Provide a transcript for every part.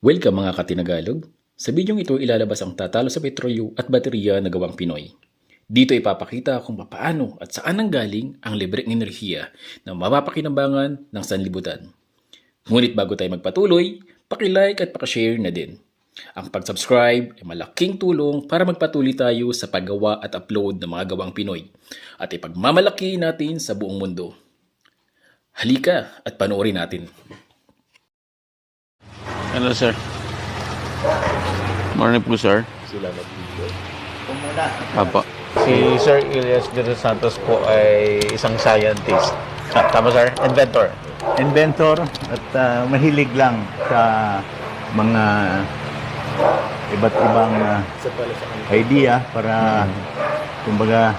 Welcome mga katinagalog! Sa bidyong ito ilalabas ang tatalo sa petrolyo at baterya na gawang Pinoy. Dito ipapakita kung paano at saan nanggaling ang libreng enerhiya na mapapakinambangan ng sanlibutan. Ngunit bago tayo magpatuloy, paki-like at paki-share na din. Ang pag-subscribe ay malaking tulong para magpatuloy tayo sa paggawa at upload ng mga gawang Pinoy at ipagmamalaki natin sa buong mundo. Halika at panoorin natin. Hello, sir. Morning po, sir. Apo. Si Sir Elias de los Santos po ay isang scientist. Tama, sir? Inventor at mahilig lang sa mga iba't ibang idea para kumbaga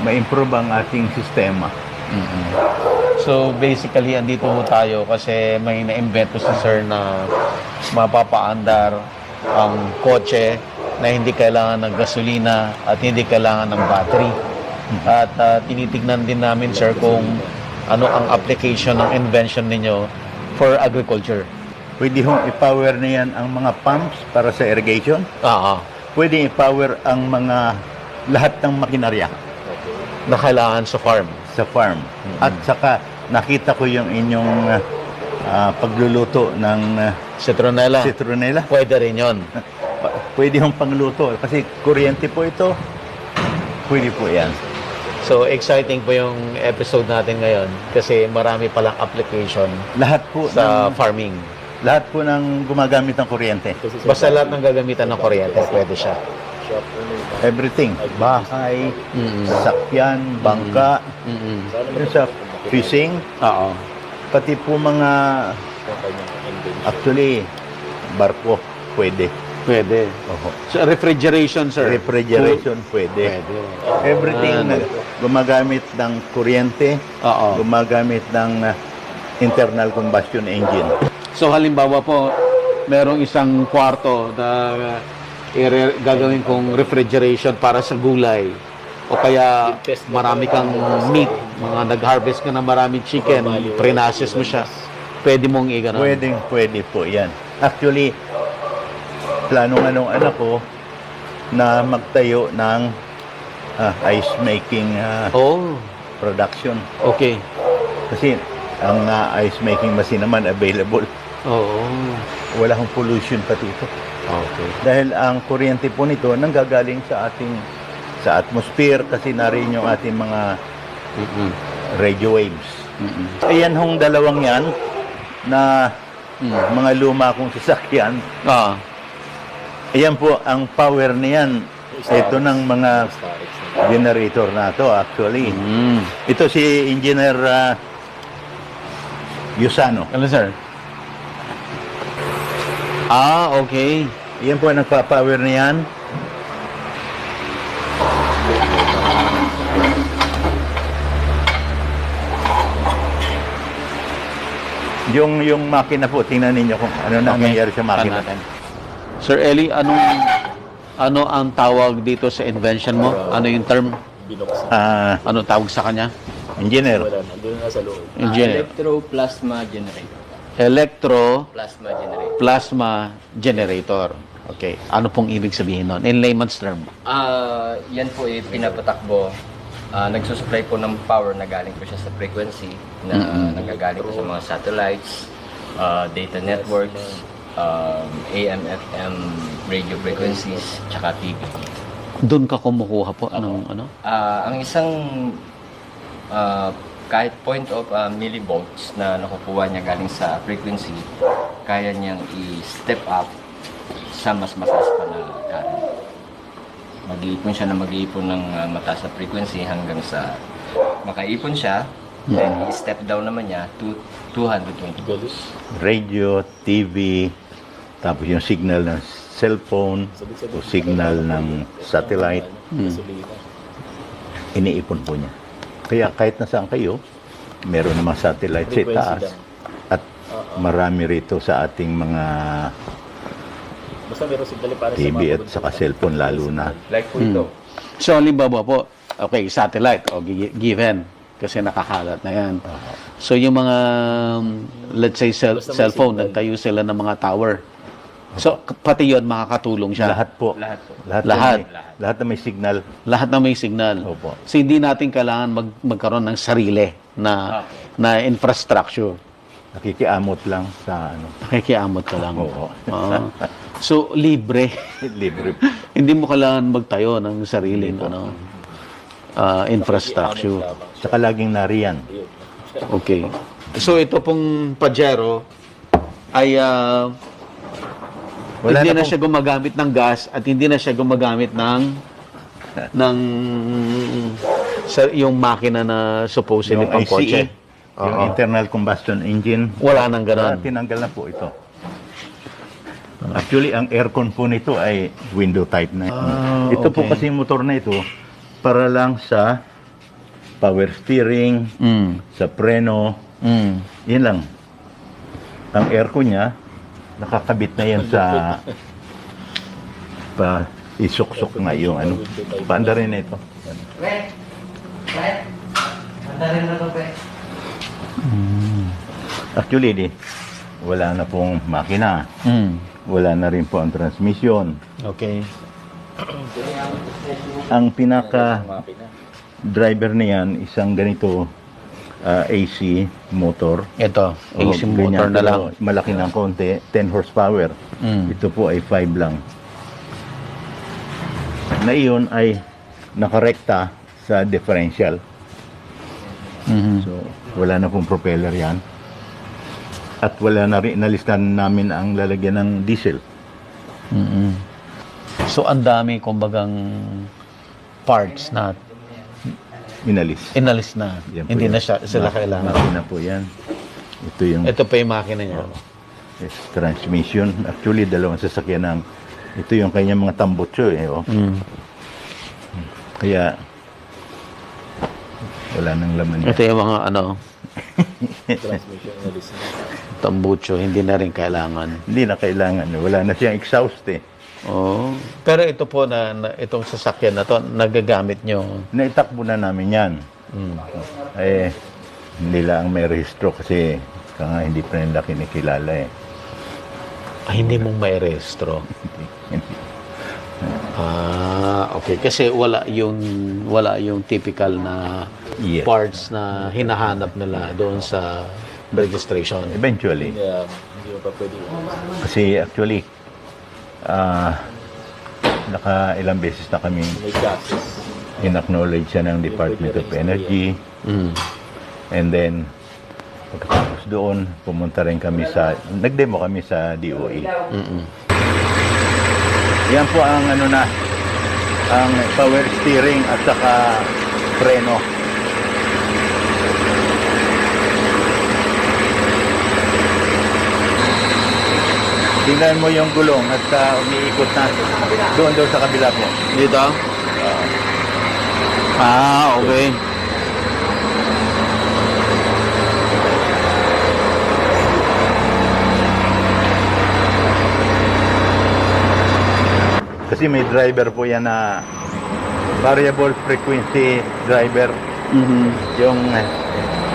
ma-improve ang ating sistema. So, basically, andito po tayo kasi may na-invento si sir na mapapaandar ang kotse na hindi kailangan ng gasolina at hindi kailangan ng battery. At tinitignan din namin, sir, kung ano ang application ng invention ninyo for agriculture. Pwede hong i-power na yan ang mga pumps para sa irrigation. Pwede i-power ang mga lahat ng makinarya Na kailangan sa farm. sa farm. At saka nakita ko yung inyong pagluluto ng Citronella. citronella. Pwede rin yun. Pwede hong pangluto kasi kuryente po ito. Pwede po yan. So, exciting po yung episode natin ngayon kasi marami palang application Lahat po sa ng farming. lahat po ng gumagamit ng kuryente. Basta lahat ng gagamitan ng kuryente, pwede siya. Everything. Bahay, sasakyan, bangka, yun sa fishing, Oo. pati po mga actually barko pwede. Pwede. Oho. So, refrigeration, sir. Refrigeration pwede. Pwede. Everything na gumagamit ng kuryente, Oo. gumagamit ng internal combustion engine. So, halimbawa po, merong isang kwarto na gagawin kong refrigeration para sa gulay. O kaya marami kang meat, mga nag-harvest ka na maraming chicken, pre-process mo siya. Pwede mong i-ganon. Pwede po yan. Actually, plano nga nung anak ko na magtayo ng ice making Oh, production. okay. Kasi ang ice making machine naman available. Oo. Wala hong pollution pati ito. Okay. Dahil ang kuryente po nito nanggagaling sa atmosphere kasi narin yung ating mga radio waves. Ayan hong dalawang yan na mga luma kong sasakyan. Ayan po ang power niyan. Ito ng mga generator na to actually. Ito si Engineer Yusano. Ano, sir? Okay. Yan po ang nagpa-power niyan. Yung makina po, tingnan ninyo kung ano na nangyayari sa makina. Sir Eli, ano ang tawag dito sa invention mo? Ano yung term? Ano tawag sa kanya? Engineer. Engineer. Electroplasma generator. Electroplasma Plasma generator. generator. Okay. Ano pong ibig sabihin nun? In layman's term. Yan po ay pinapatakbo. Nagsusupply po ng power na galing po siya sa frequency na nagagaling po sa mga satellites, data networks, AM, FM, radio frequencies, tsaka TV. Doon ka kumukuha po ng ano? Ang isang kahit point of millivolts na nakukuha niya galing sa frequency, kaya niyang i-step up sa mas mataas pa na current. Mag-iipon siya na mag-iipon ng mataas na frequency hanggang sa makaipon siya, then i-step down naman niya to 220 volts. Radio, TV, tapos yung signal ng cellphone o signal ng satellite, iniipon po niya. Kaya kahit nasaan kayo, meron namang satellite sa taas at marami rito sa ating mga TV at saka cellphone lalo na. Like po ito. So, halimbawa po, okay, satellite, o given. kasi nakakalat na yan. So yung mga, let's say, cellphone, nagtayo sila ng mga tower. So, pati yun, makakatulong siya. Lahat po. Lahat po. Lahat. Lahat na may signal. Lahat na may signal. Opo. So, hindi natin kailangan magkaroon ng sarili na infrastructure. Nakikiamot lang sa ano. Nakikiamot ka lang. Oo. So, libre. Libre. Hindi mo kailangan magtayo ng sariling infrastructure. Saka laging nariyan. Okay. So, ito pong Pajero ay Wala hindi na na pong- siya gumagamit ng gas at hindi na siya gumagamit ng yung makina na supposedly Yung pang kotse. ICE, yung internal combustion engine, Wala nang ganon. tinanggal na po ito. Actually, ang aircon po nito ay window type na. Ito po okay. kasi motor na ito para lang sa power steering, sa preno, yun lang. Ang aircon niya, nakakabit na yan sa isuksok na yung ano. Paanda rin na ito. Actually, wala na pong makina. Wala na rin po ang transmission. Okay. Ang pinaka driver na yan, isang ganito AC motor. Ito, AC O, motor ganyan, na lang. pero malaki ng konti, 10 horsepower. Ito po ay 5 lang. Na iyon ay nakarekta sa differential. So, wala na pong propeller yan. At wala na rin, inalistan namin ang lalagyan ng diesel. So, ang dami, kumbagang parts na Inalis. inalis na. Yan po Hindi yan. na sila kailangan. Makina po yan. Ito yung Ito pa yung makina niya. yes, transmission. Actually, dalawang sasakyan ng ito yung kanyang mga tambutso eh. Oh. Kaya wala nang laman yan. Ito yung mga tambucho, hindi na rin kailangan. Hindi na kailangan. Wala na siyang exhaust eh. Oh. Pero ito po itong sasakyan na to, nagagamit nyo. Naitakbo na namin yan. Eh, hindi lang may rehistro kasi nga hindi pa nila kinikilala eh. Hindi mong may rehistro. Okay. Kasi wala yung typical na Yes. parts na hinahanap nila doon sa registration. Eventually. Hindi mo pa pwede. Kasi actually, ilang beses na kami May gases. in-acknowledge siya ng Department of Energy. And then, pagkatapos doon, pumunta rin kami nag-demo kami sa DOE. Yan po ang ang power steering at saka preno. Tingnan mo yung gulong at umiikot na doon sa kabila po. Dito? Okay. Kasi may driver po yan na variable frequency driver. Yung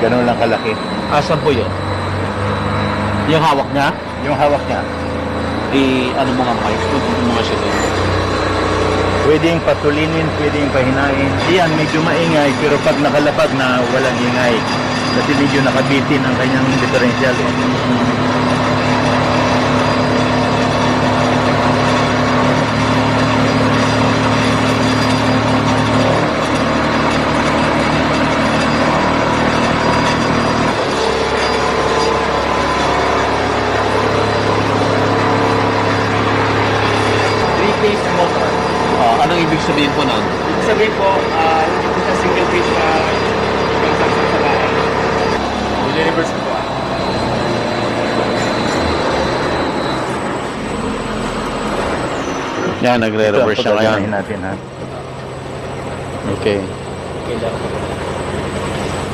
gano'n lang kalaki. Asan po yun? Yung hawak niya? Yung hawak niya. Ano mo nga mic? Ano mo nga siya doon? Pwedeng patulinin, pwedeng pahinain. Yan, medyo maingay, pero pag nakalapag na walang ingay. Kasi medyo nakabitin ang kanyang differential. Three-phase motor. Anong ibig sabihin po nun? Ibig sabihin po, hindi po siya single phase na transaction sa bahay. Reverse po. Yan, nagre-reverse siya ngayon. Pagkakain natin, ha? Okay.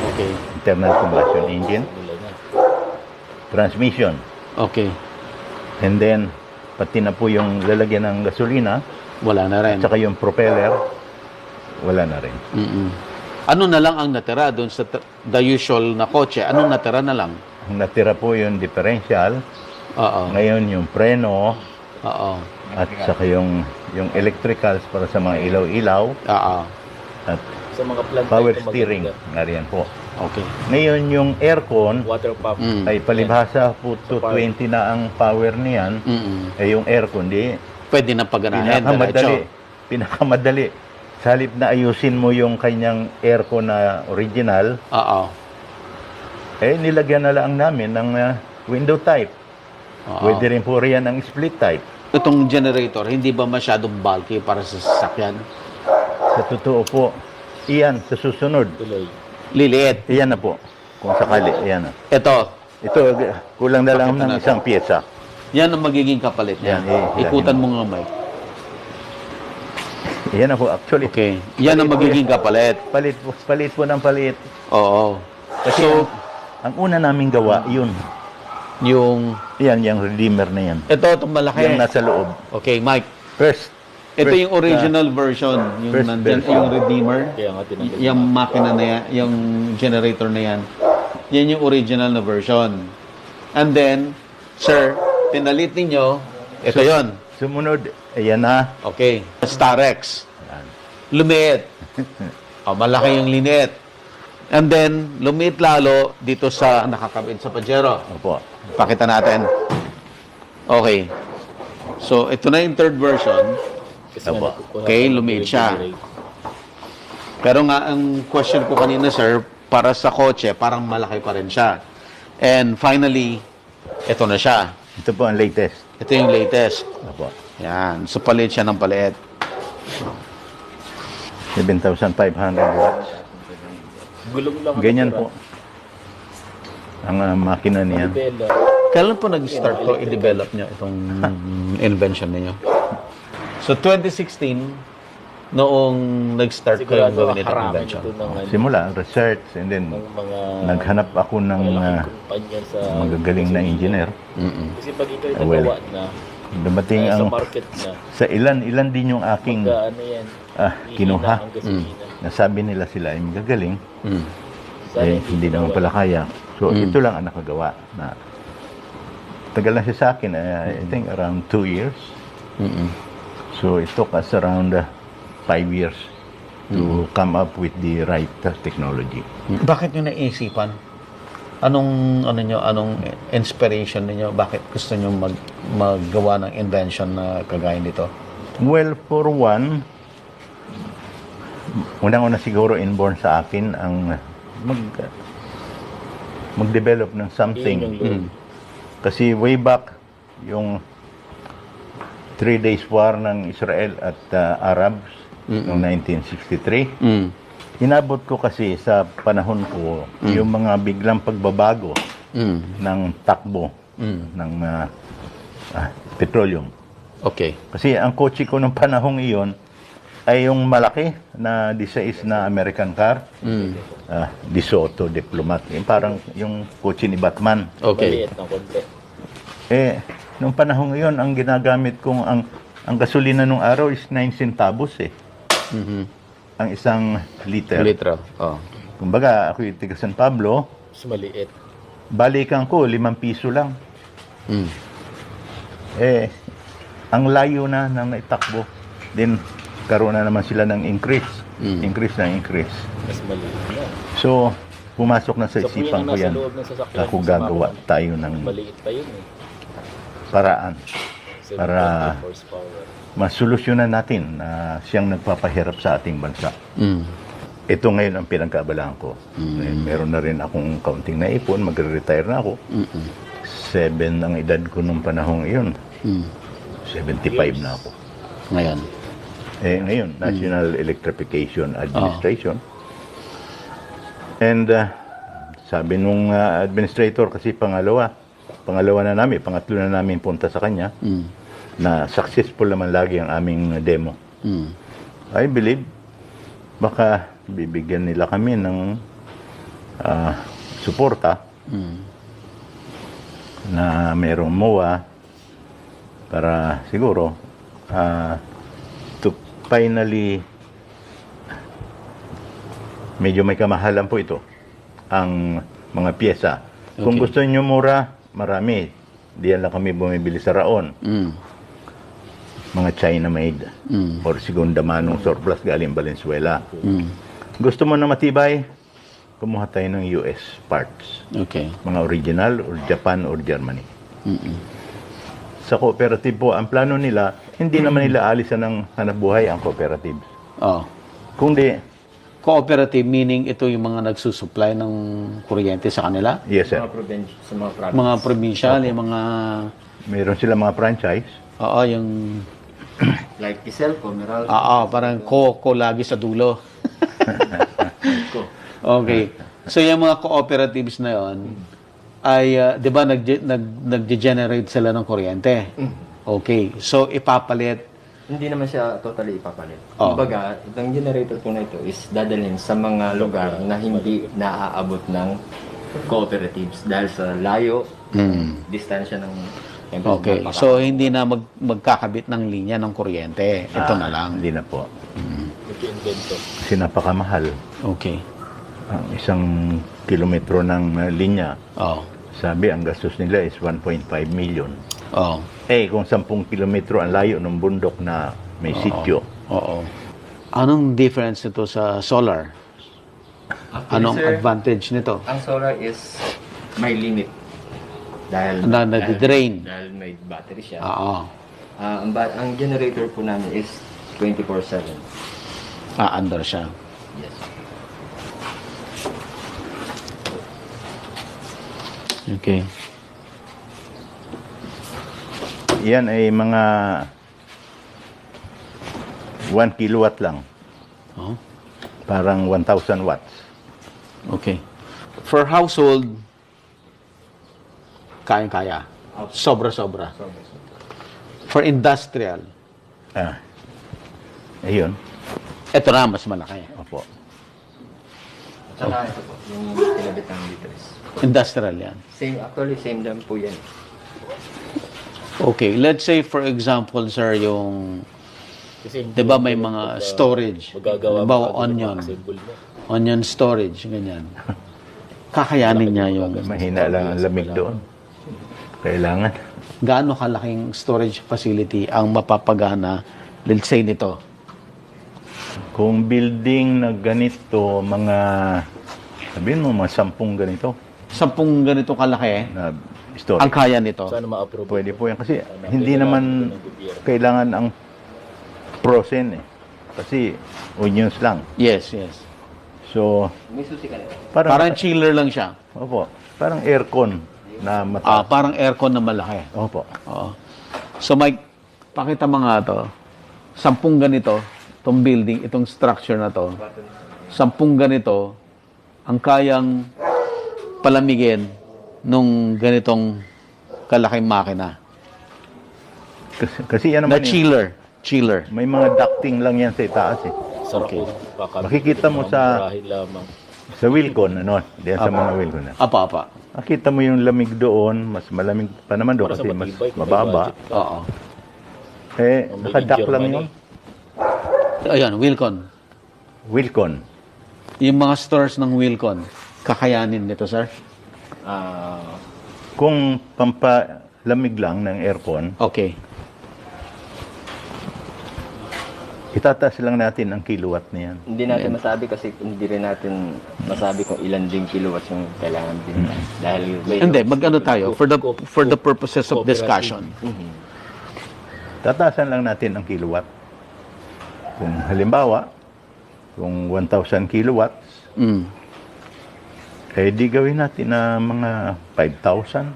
Okay. Internal combustion engine. Transmission. Okay. And then, pati na po yung lalagyan ng gasolina, Wala na rin. at saka yung propeller, wala na rin. Ano na lang ang natira doon sa the usual na kotse? Anong natira na lang? Ang natira po yung differential, Oo. ngayon yung preno, Oo. at saka yung electricals para sa mga ilaw-ilaw, Oo. at Sa mga plant power ito, steering. maganda. Nariyan po. Okay. Ngayon yung aircon, Water pump. ay palibhasa po 220 na ang power niyan, ay yung aircon, di Pwede na paganahin. pinakamadali. Sa halip na ayusin mo yung kanyang aircon na original, Oo. nilagyan na lang namin ng window type. Oo. Pwede rin po riyan ang split type. Itong generator, hindi ba masyadong bulky para sa sasakyan? Sa totoo po, iyan, sa susunod, Tuloy. Liliit. iyan na po. Kung sakali, iyan na. Ito, Ito, kulang na lang Pakita ng natin. isang pyesa. yan ang magiging kapalit niya. Yan, Ikutan mo nga, Mike. Iyan na po, actually. Okay. Yan ang magiging kapalit. Palit po ng palit. Oo. Kasi So, ang una naming gawa, yun. yung... Yan, yung redeemer na yan. Itong malaki. Yung nasa loob. Okay, Mike. First, Ito first, yung original version. Yung first nandyan, version. yung Redeemer. Kaya nga tinanggal Yung makina na yan, yung generator na yan. Yan yung original na version. And then, sir, pinalit ninyo, ito yon. Sumunod, ayan na. Okay. Starex. Yan. Lumiit. Malaki yung linit. And then, lumiit lalo dito sa nakakabit sa Pajero. Opo. Pakita natin. Okay. So, ito na yung third version. Kasi Opo. nga, lumiit siya. Pero nga, ang question ko kanina, sir, para sa kotse, parang malaki pa rin siya. And finally, ito na siya. Ito po ang latest. Ito yung latest. Opo. Yan. So, palit siya ng palit. 7,500 watts. Gulong lang. ang Ganyan natira. po. Ang makina niyan. Bella. Kailan po nag-start to i-develop niyo itong invention niyo? So, 2016, noong nag-start ko yung Sigurado gawin itong haramin invention. ito ng, Simula, research, and then ng mga naghanap ako ng malaking kumpanya sa magagaling na engineer. Kasi pag ito ay Well, nagawa na, Dumating sa ang market na, sa ilan din yung aking ano yan, kinuha. ang gasolina. Nasabi nila sila ay magagaling. Sana Hindi naman pala kaya. So, ito lang ang nakagawa. Na, tagal na siya sa akin. I think around 2 years. So, it took us around 5 years to come up with the right technology. Bakit nyo naisipan? Anong inspiration niyo? Bakit gusto niyo maggawa ng invention na kagaya nito? Well, for one, unang-una siguro inborn sa akin ang mag-develop ng something. Yun yung Kasi way back, yung 3 days war ng Israel at Arabs noong 1963, inabot ko kasi sa panahon ko yung mga biglang pagbabago ng takbo ng petroleum. Okay. Kasi ang kotse ko nung panahong iyon ay yung malaki na 16 na American car, DeSoto Diplomat. Yung parang yung kotse ni Batman. Okay. Maliit ng konti. Nung panahong iyon, ang ginagamit kong ang gasolina nung araw is 9 centavos ang isang liter. Litro. Oh. Kumbaga, ako yung tiga San Pablo, Mas maliit. balikan ko, 5 piso lang. Ang layo na ng naitakbo. Then, karoon na naman sila ng increase. Increase na increase. Mas maliit na. So, pumasok na sa So, kung isipan yan ko ang nasa yan. loob ng sasakyan, Ako gagawa tayo ng maliit pa yun eh. paraan 7.5 para horsepower. masolusyonan natin na siyang nagpapahirap sa ating bansa. Ito ngayon ang pinagkaabalahan ko. Meron na rin akong kaunting naipon, magre-retire na ako. 7 ang edad ko nung panahong iyon. 75 na ako. Ngayon. Ngayon, National Electrification Administration. And sabi nung administrator, kasi pangalawa na namin, pangatlo na namin punta sa kanya, na successful naman lagi ang aming demo. I believe, baka bibigyan nila kami ng suporta na mayroong MOA para siguro to finally medyo may kamahalan po ito ang mga pyesa. Kung Okay. gusto niyo mura, marami. Diyan lang kami bumibili sa Raon. Mm. Mga China made or segunda manong surplus galing Valenzuela. Gusto mo na matibay, kumuha tayo ng US parts. Okay. Mga original or Japan or Germany. Sa cooperative po, ang plano nila, hindi naman nila alisan ng hanapbuhay ang cooperatives. Oh. Kundi, Cooperative meaning ito yung mga nagsusupply ng kuryente sa kanila? yes sir, Sa mga province. Mga provincial, yung mga... mayroon sila mga franchise. Oo, yung... Like Iselco, Meralco. parang ko lagi sa dulo. Okay. So, yung mga cooperatives na yon ay, di ba, nag-generate sila ng kuryente? Okay. So, ipapalit. Hindi naman siya totally ipapalit. Oh. Kumbaga, itong generator po na ito is dadalhin sa mga lugar na hindi naaabot ng cooperatives dahil sa layo, distansya ng Okay. So, hindi na magkakabit ng linya ng kuryente. Ito na lang. Hindi na po. Kasi napakamahal. Okay. Ang isang kilometro ng linya, Oh. sabi ang gastos nila is 1.5 million. Oh. Kung 10 kilometro ang layo ng bundok na may sityo, Oo. Anong difference nito sa solar? Anong sir, advantage nito? ang solar is may limit. Dahil Nadi-drain. dahil may battery siya. Oo. Ang generator po namin is 24/7. Under siya. Yes. Okay. yan ay mga 1 kilowatt lang. Oh. Parang 1,000 watts. Okay. For household, kaya-kaya. Sobra-sobra. For industrial, Ayun. ito na mas malaki. Opo. Saka ito po, yung kinabit ng liters. Industrial yan. Same din po yan. Okay, let's say for example, sir, yung, di ba may mga storage, halimbawa onion storage, ganyan. Kakayanin niya yung, Mahina lang ang lamig doon. Kailangan. gaano kalaking storage facility ang mapapagana, let's say nito. Kung building na ganito, sabihin mo, mga 10 ganito 10 ganito kalaki, na ang storage. kaya nito. Pwede po yan. Kasi hindi naman kailangan ang frozen eh. Kasi onions lang. Yes, yes. So, May susi ka nito. Parang chiller lang siya. opo, parang aircon na mataas. Parang aircon na malaki. Opo. Oo. So Mike, pakita mo nga to. 10 ganito, itong building, itong structure na to. 10 ganito, ang kayang palamigin nung ganitong kalaking makina. Kasi yan Na naman chiller. may mga ducting lang yan sa itaas eh. Okay. Makikita mo sa Wilcon, diyan sa mga Wilcon. Apa. Makita mo yung lamig doon, mas malamig pa naman doon kasi mas mababa. Oo. Nakaduct lang yun. Ayan, Wilcon. Wilcon. Yung mga stores ng Wilcon, kakayanin nito, sir? Kung pampalamig lang ng aircon, Okay. itataas lang natin ang kilowatt niyan. Hindi natin masabi kasi hindi rin natin masabi kung ilan ding kilowatts yung kailangan din. Dahil Hindi, mag-ano tayo for the purposes of discussion. Tataasan lang natin ang kilowatt. Kung halimbawa, kung 1,000 kilowatts, di gawin natin na mga 5,000.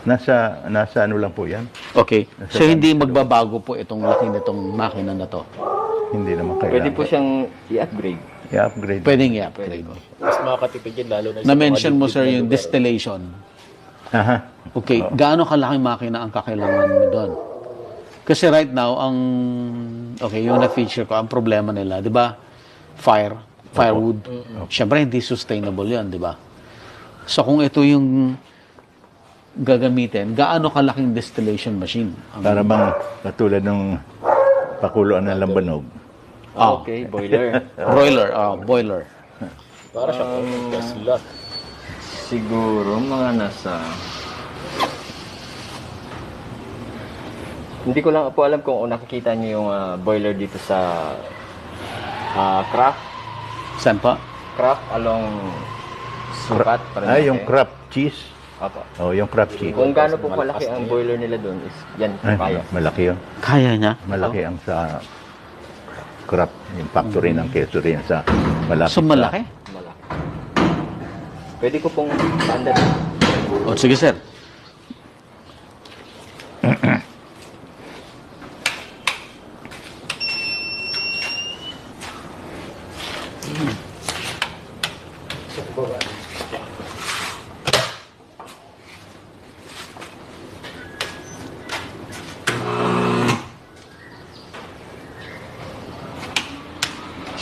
Nasa ano lang po yan. Okay. So hindi magbabago po itong laki nitong makina na to. Hindi naman kailangan. pwede po siyang i-upgrade. I-upgrade. Pwedeng i-upgrade. Mas makakatipid yan lalo na Na-mention mo, sir, yung distillation. Aha. Okay. Gaano kalaking makina ang kakailangan mo doon? Kasi right now, yung na-feature ko, ang problema nila, di ba? Firewood. Siyempre, hindi sustainable yan, di ba? So, kung ito yung gagamitin, gaano kalaking distillation machine? Para bang katulad ng pakuluan ng lambanog, Oh. Okay, boiler. Boiler. Para siyang gas lot. Siguro mga nasa... Hindi ko lang po alam kung nakikita niyo yung boiler dito sa craft. Saan pa? Craft along sukat. Yung crab cheese. Opo. Oh, yung crab cheese. Kung gaano po kalaki ang boiler nila doon is yan po kaya. Malaki yun. Kaya niya? Malaki ang sa crab. Yung factory ng queso rin sa malaki. So, malaki? Malaki. Pwede ko pong paandar. O, sige, sir.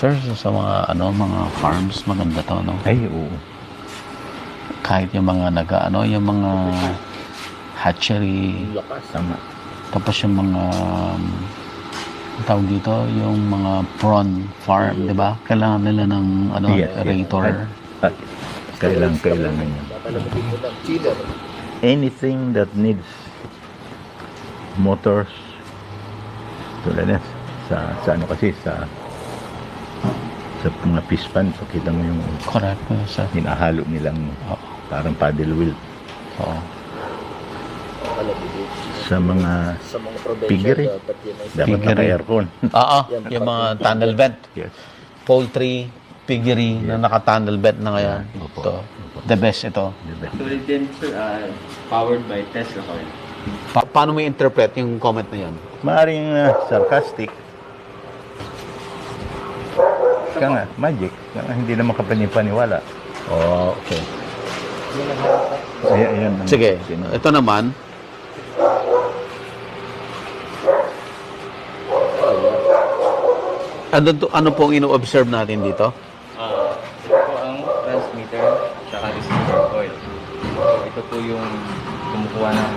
Sir, sa mga mga farms maganda to, no? Ay, oo. Kahit yung mga yung mga hatchery, Lakas. Tama. tapos yung mga ang tawag dito, yung mga prawn farm, di ba? Kailangan nila ng Yes, yes. aerator. At kailangan yun. Tatalagin mo ng chiller. Anything that needs motors, tulad na sa ano kasi sa mga fish pan, pakita mo yung Correct, sir. hinahalo nilang Oo. parang paddle wheel Oo. sa mga Sa mga probinsya, Piggery. dapat yun ay dapat Piggery. naka-aircon. Oo, yung mga tunnel vent. Yes. Poultry, piggery na naka-tunnel vent na ngayon. Opo. Ito. The best ito. Diba? Tulad din sir, powered by Tesla coil. Paano mo interpret yung comment na yan? Maaring sarcastic. Kaya nga, magic. Kaya nga, hindi naman kapanipaniwala. Oh, okay. Ayan, Sige, ito naman. Ano pong ino-observe natin dito? Ito po ang transmitter tsaka receiver coil. So, ito po yung kumukuha ng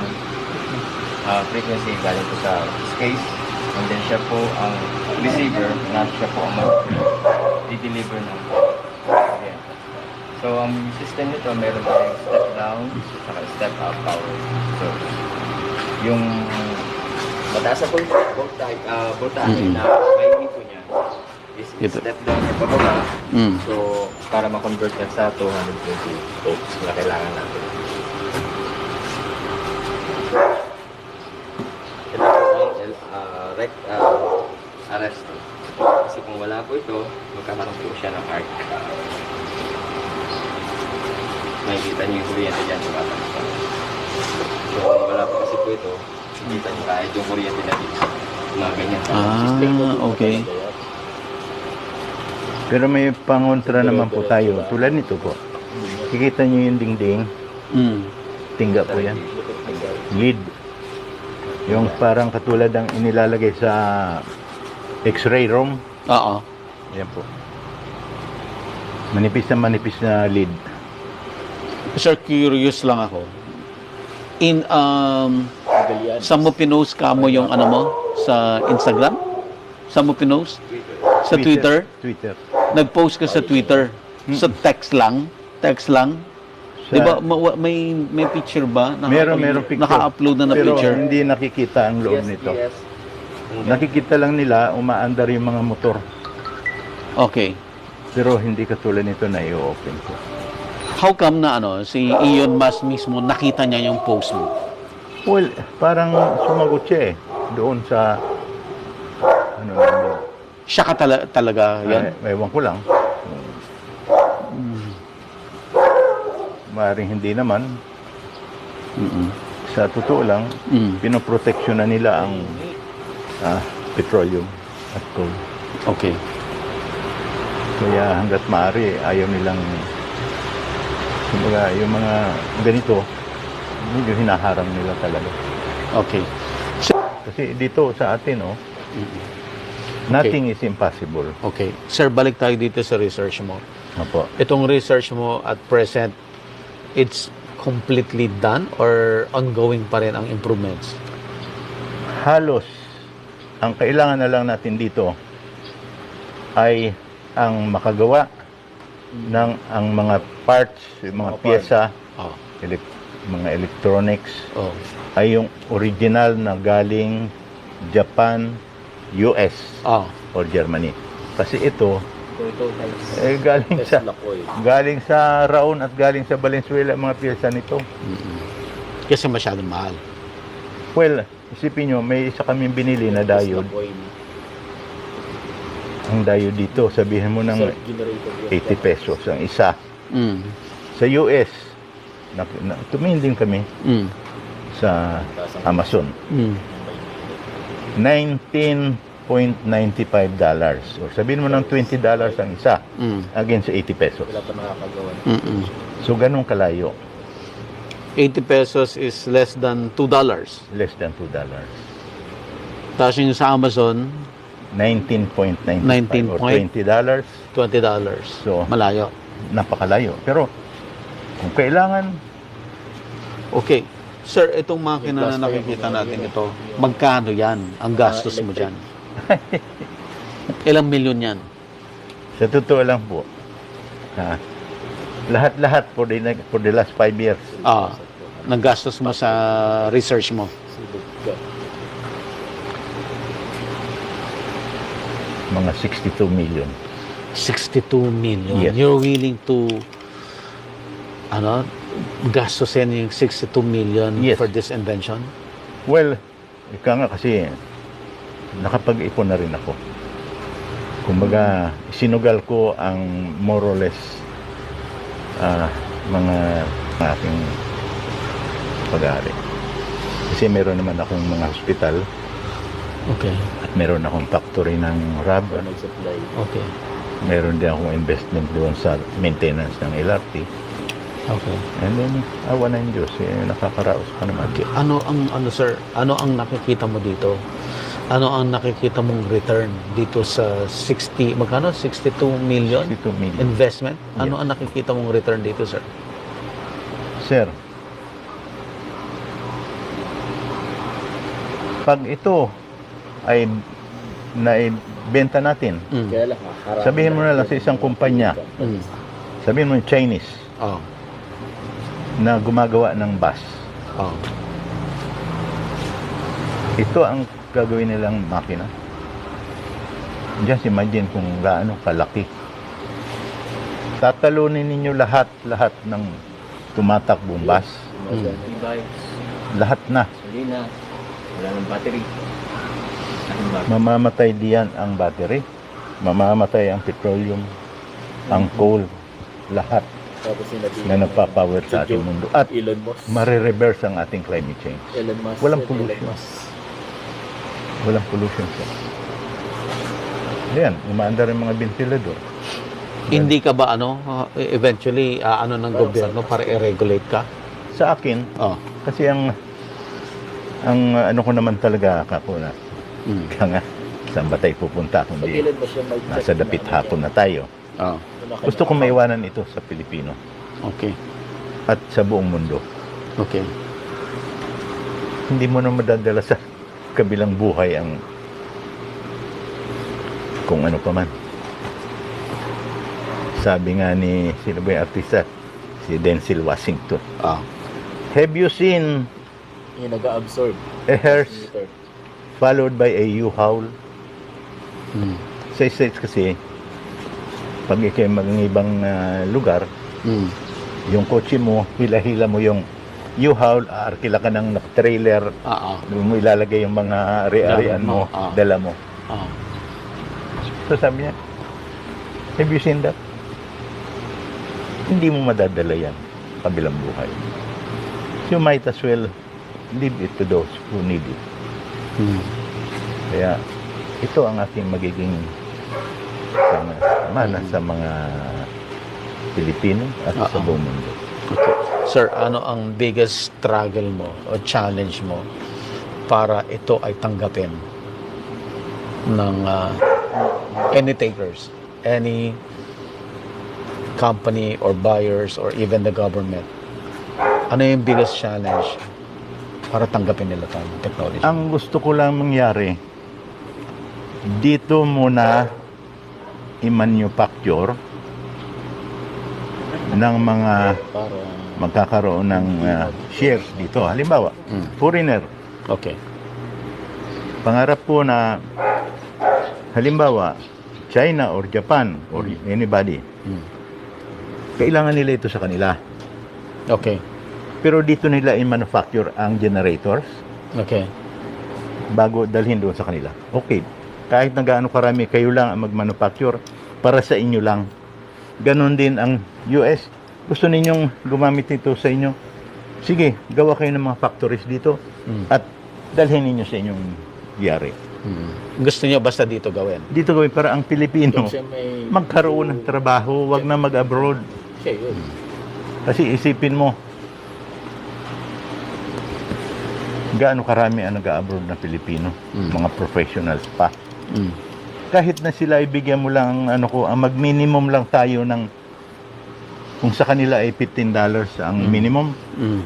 frequency galing po sa space. And then siya po ang receiver na siya po ang mag-deliver ng again. So, ang system nito meron tayong step down at step up power. So, yung mataas na voltage na may po niya is Ito. step down niya pababa. Mm. So, para ma-convert niya sa 220 volts na kailangan natin. Ito po ang arrest. Kasi kung wala po ito, magkakaroon po siya ng arc. Makikita niyo yung kuryente dyan sa bata. So, kung wala po kasi po ito, makikita niyo kahit yung kuryente na dito. Mga ganyan. Okay. Pero may pangontra naman po tayo. Tulad nito po. Kikita nyo yung dingding. Mm. Tingga po yan. Lead. Yung parang katulad ng inilalagay sa X-ray room. Oo. Yan po. Manipis na lead. Sir, curious lang ako. Saan mo pinost ka mo yung mo sa Instagram? Saan mo pinost? Sa Twitter? Twitter. Nag-post ka sa Twitter. Sa text lang? Text lang? Di ba may picture ba? Meron picture. Naka-upload na Pero picture? hindi nakikita ang loob nito. Nakikita lang nila umaandar yung mga motor. Okay. Pero hindi katulad nito na i-open ko. How come na si Elon Musk mismo nakita niya yung post mo? Well, parang sumagot siya doon sa namin. Siya ka talaga yan? Ewan ko lang. Maaaring hindi naman. Mm-mm. Sa totoo lang, Mm. pinoproteksyon na nila ang petroleum at coal. Okay. Kaya hanggat maaari, ayaw nilang kumbaga, yung mga ganito, medyo hinaharang nila talaga. Okay. Kasi dito sa atin, nothing is impossible. Okay. Sir, balik tayo dito sa research mo. Opo. Itong research mo at present, it's completely done or ongoing pa rin ang improvements? Halos, ang kailangan na lang natin dito, ay ang makagawa ng ang mga parts, yung mga pyesa, Oh. mga electronics, Oh. ay yung original na galing Japan, US, Oh. or Germany. Kasi ito, Ito, galing sa Raon at galing sa Valenzuela ang mga pyesa nito. Kasi masyadong mahal. Well, isipin nyo, may isa kaming binili na diode. Ang diode dito, sabihin mo ng 80 pesos ang isa. Mm. Sa US, tumingin din kami Mm. sa Amazon. Mm. $19.95 or sabihin mo ng $20 ang isa Mm. against 80 pesos. Mm-mm. So ganun kalayo, 80 pesos is less than $2. less than $2. Tapos yung sa Amazon, 19.95 or $20, $20. So, Malayo. napakalayo. Pero kung kailangan, Okay. Sir, itong makina na nakikita natin ito, magkano yan ang gastos mo dyan? Ilang milyon yan? sa totoo lang po, lahat-lahat for the last 5 years, Naggastos mo sa research mo? mga 62 million. 62 million. Yes. You're willing to gastusin yung 62 million Yes. for this invention? Well, ika nga kasi nakapag-ipon na rin ako. Kumbaga, sinugal ko ang more or less mga aking pag-aari. Kasi meron naman akong mga hospital Okay. at meron akong factory ng rubber. Okay. Meron din akong investment doon sa maintenance ng LRT. Okay. And then, awa ng Diyos, nakakaraos pa naman. Okay. Sir, ano ang nakikita mo dito? Ano ang nakikita mong return dito sa 62 million 62 million. investment? Ano Yes. ang nakikita mong return dito, sir? Sir, pag ito ay naibenta natin, sabihin mo na lang sa isang kumpanya, Mm. sabihin mo yung Chinese, Oh. na gumagawa ng bus. Oh. Ito ang gagawin nilang makina. Just imagine kung gaano kalaki. Tatalunin ninyo lahat ng tumatakbong bus. E-bikes, Lahat na. gasolina, wala ng battery. Mamamatay diyan ang battery. Mamamatay ang petroleum, ang coal, lahat na nagpapower sa ating mundo. At Elon Musk. marireverse ang ating climate change. Elon Musk. Walang pollution. Walang pollution siya. Ayan, umaandar yung mga ventilador. Hindi ka ba eventually ng gobyerno para i-regulate ka? Sa akin, Oh. kasi ang ano ko naman talaga kakuna. Mm. Kaya nga, saan ba tayo pupunta kundi nasa dapit hapon na tayo. Oh. Gusto kong maiwanan ito sa Pilipino Okay. at sa buong mundo. Okay. Hindi mo na madadala sa kabilang buhay ang kung ano pa man. Sabi nga ni sino ba yung artista? Si Denzel Washington. Oh. Have you seen Yung nag-absorb. a hearse followed by a U-Haul? Mm. Sa States kasi, pag ikay mag-ibang lugar, Mm. yung kotse mo, hila-hila mo yung U-Haul, arkila ka ng trailer, doon mo ilalagay yung mga ari-arian mo, dala mo. Oh. So sabi niya, have you seen that? Hindi mo madadala yan kabilang buhay. You might as well leave it to those who need it. Mm. Kaya ito ang ating magiging mana sa mga Pilipino at sa buong mundo. Okay. Sir, ano ang biggest struggle mo o challenge mo para ito ay tanggapin ng any takers, any company or buyers or even the government? Ano yung biggest challenge para tanggapin nila itong technology? Ang gusto ko lang mangyari, dito muna i-manufacture ng mga Para... magkakaroon ng shares dito. Halimbawa, foreigner. Okay. Pangarap ko na halimbawa, China or Japan or anybody, kailangan nila ito sa kanila. Okay. Pero dito nila i-manufacture ang generators Okay. bago dalhin doon sa kanila. Okay. Kahit na gaano karami, kayo lang ang mag-manufacture para sa inyo lang. Ganon din ang US. Gusto ninyong gumamit ito sa inyo? Sige, gawa kayo ng mga factories dito at dalhin ninyo sa inyong yari. Gusto niyo basta dito gawin? Dito gawin para ang Pilipino Kasi may... magkaroon ng trabaho, wag na mag-abroad. Siya yun. Kasi isipin mo, gaano karami ang nag-abroad na Pilipino, mga professionals pa. Kahit na sila ibigyan mo lang ang mag-minimum lang tayo ng, kung sa kanila ay $15 ang minimum,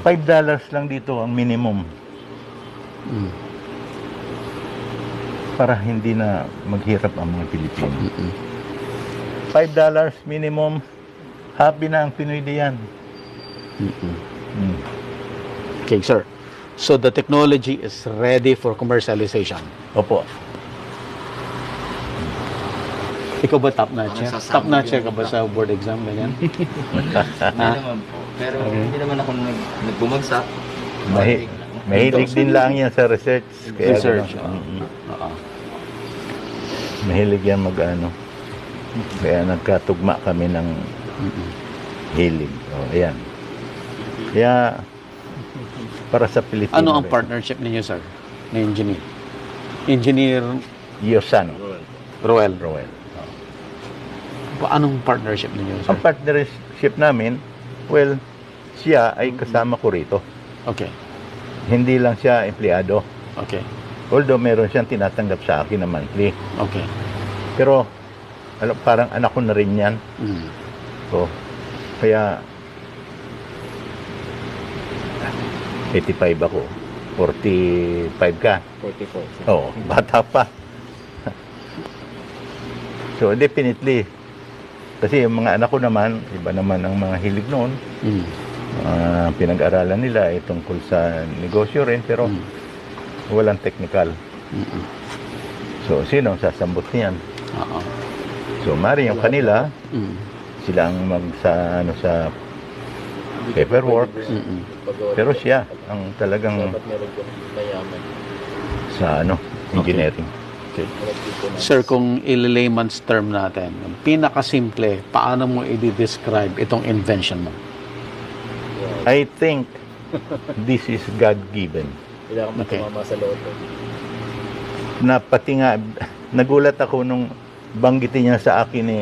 $5 lang dito ang minimum. Para hindi na maghirap ang mga Pilipino. $5 minimum, happy na ang Pinoy diyan. Okay, sir. So the technology is ready for commercialization. Opo. Ikaw ba top notcher? Masasama Top notcher yun. ka ba sa board exam ganyan? Hindi naman po. Pero hindi naman ako nagbumagsak. Mahilig din lang yan sa research. Kaya Research. ganun. Oo. Mahilig yan kaya nagkatugma kami ng hilig. O, ayan. Kaya, para sa Pilipino. Ano ang rin. partnership ninyo, sir? Na engineer? Engineer Yosano. Roel. Roel. Anong partnership ninyo, sir? Ang partnership namin, well, siya ay kasama ko rito. Okay. Hindi lang siya empleyado. Okay. Although meron siyang tinatanggap sa akin na monthly. Okay. Pero, parang anak ko na rin yan. So, kaya 85 ako. 45 ka. 44. Oo, bata pa. So, definitely. Kasi yung mga anak ko naman, iba naman ang mga hilig noon. Pinag-aralan nila ay tungkol sa negosyo rin, pero walang technical. So, sino ang sasambot niyan? Oo. So, mari yung kanila, sila ang sa paperwork. Pero siya ang talagang Dapat meron kang mayaman. sa engineering. Okay. Sir, kung i-layman's term natin, ang pinakasimple, paano mo i-describe itong invention mo? I think this is God-given. Kailangan mo Okay. tumama sa loto. Na pati nga, nagulat ako nung banggitin niya sa akin ni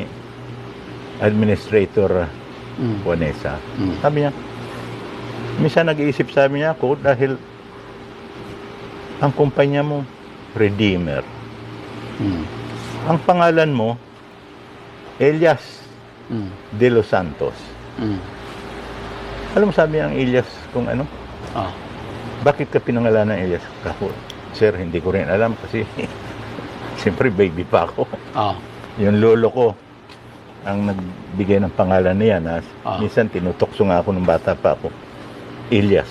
Administrator Juanesa. Sabi niya, minsan nag-iisip sabi niya ako dahil ang kumpanya mo, Redeemer. Ang pangalan mo, Elias de los Santos. Alam mo sabi ang Elias kung ano? Bakit ka pinangalan ng Elias? Ako, sir, hindi ko rin alam kasi siyempre baby pa ako. Yung lolo ko ang nagbigay ng pangalan niya na minsan tinutokso nga ako nung bata pa ako. Elias.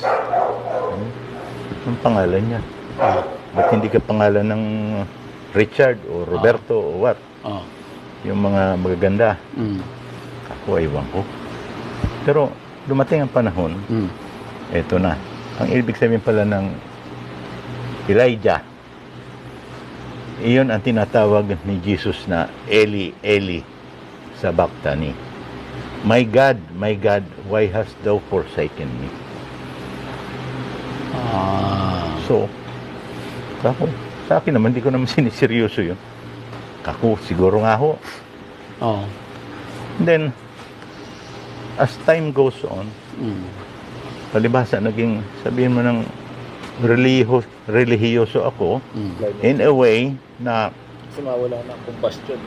Ang pangalan niya. Ba't hindi ka pangalan ng Richard o Roberto o what? Yung mga magaganda. Ako, ewan ko. Pero dumating ang panahon, eto na. Ang ibig sabihin pala ng Elijah, iyon ang tinatawag ni Jesus na Eli, Eli, sabachthani. My God, why hast thou forsaken me? So, ako, sa akin naman, hindi ko naman siniseryoso yun. Ako, siguro nga ho. Then, as time goes on, palibhasa, naging, sabihin mo ng relihiyoso ako, in a way na Kasi mawala na ang combustion.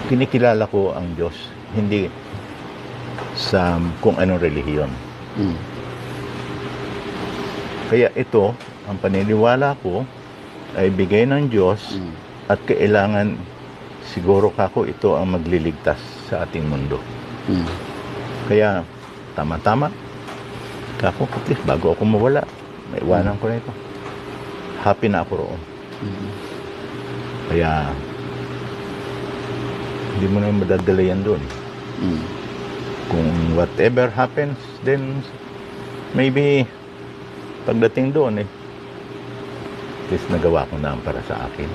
kinikilala ko ang Diyos, hindi sa kung anong relihiyon. Kaya ito, ang paniniwala ko, ay bigay ng Diyos at kailangan siguro kako ito ang magliligtas sa ating mundo. Kaya tama-tama kako, at least bago ako mawala, maiwanan ko na ito. Happy na ako roon. Kaya hindi mo na madadala yan doon. Kung whatever happens, then maybe pagdating doon at least nagawa ko na para sa akin.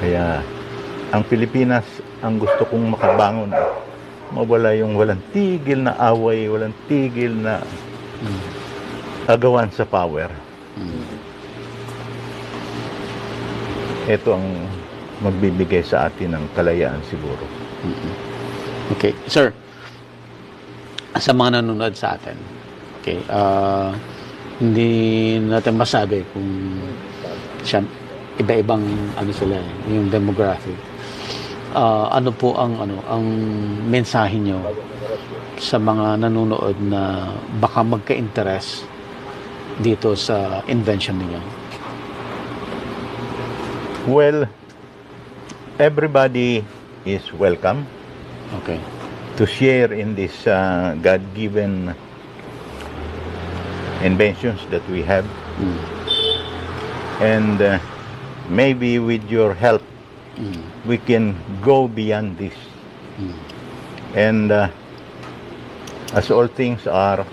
Kaya ang Pilipinas, ang gusto kong makabangon, mawala yung walang tigil na away, walang tigil na agawan sa power. Ito ang magbibigay sa atin ng kalayaan siguro. Okay. Sir, sa mga nanonood sa atin, okay, hindi natin masabi kung iba-ibang sila, yung demographic. Ano po ang mensahe nyo sa mga nanonood na baka magka-interest dito sa invention niyo? Well, everybody is welcome Okay. to share in this God-given inventions that we have. And maybe with your help, we can go beyond this. And as all things are,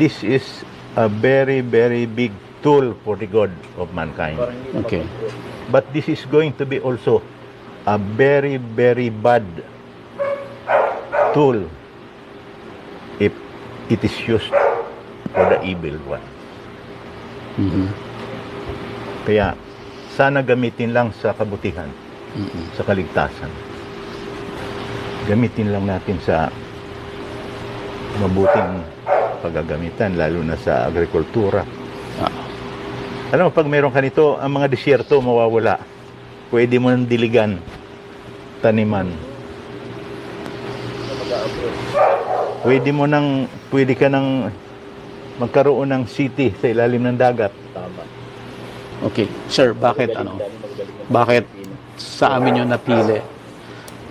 this is a very, very big tool for the good of mankind. Okay. But this is going to be also a very, very bad tool if it is used for the evil one. Kaya sana gamitin lang sa kabutihan, sa kaligtasan. Gamitin lang natin sa mabuting paggagamitan, lalo na sa agrikultura. Alam mo, pag meron ka nito, ang mga disyerto mawawala. Pwede mo nang diligan, taniman. Pwede ka nang magkaroon ng city sa ilalim ng dagat. Okay. Sir, bakit sa amin yung napili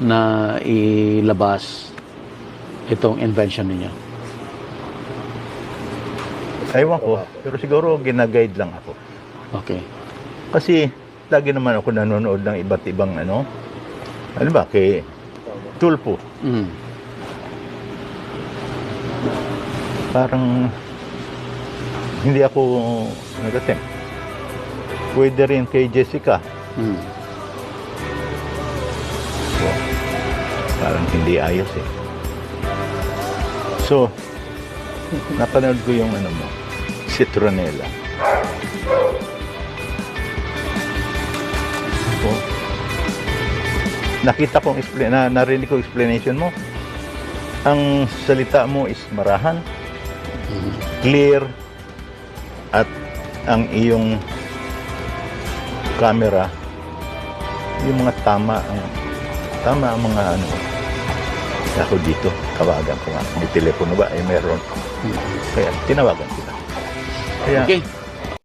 na ilabas itong invention niyo? Ewan ko, pero siguro ginaguide lang ako. Okay. Kasi lagi naman ako nanonood ng iba't ibang ano ba, kay Tulfo. Parang hindi ako nag-attempt. Pwede rin kay Jessica. So, parang hindi ayos eh. So, napanood ko yung Citronella. So, nakita kong narinig ko explanation mo. Ang salita mo is marahan, clear, at ang iyong camera, yung mga tama ang mga ako dito, tawagan ko nga. May telepono ba? Meron. Kaya tinawagan kita. Kaya, Okay.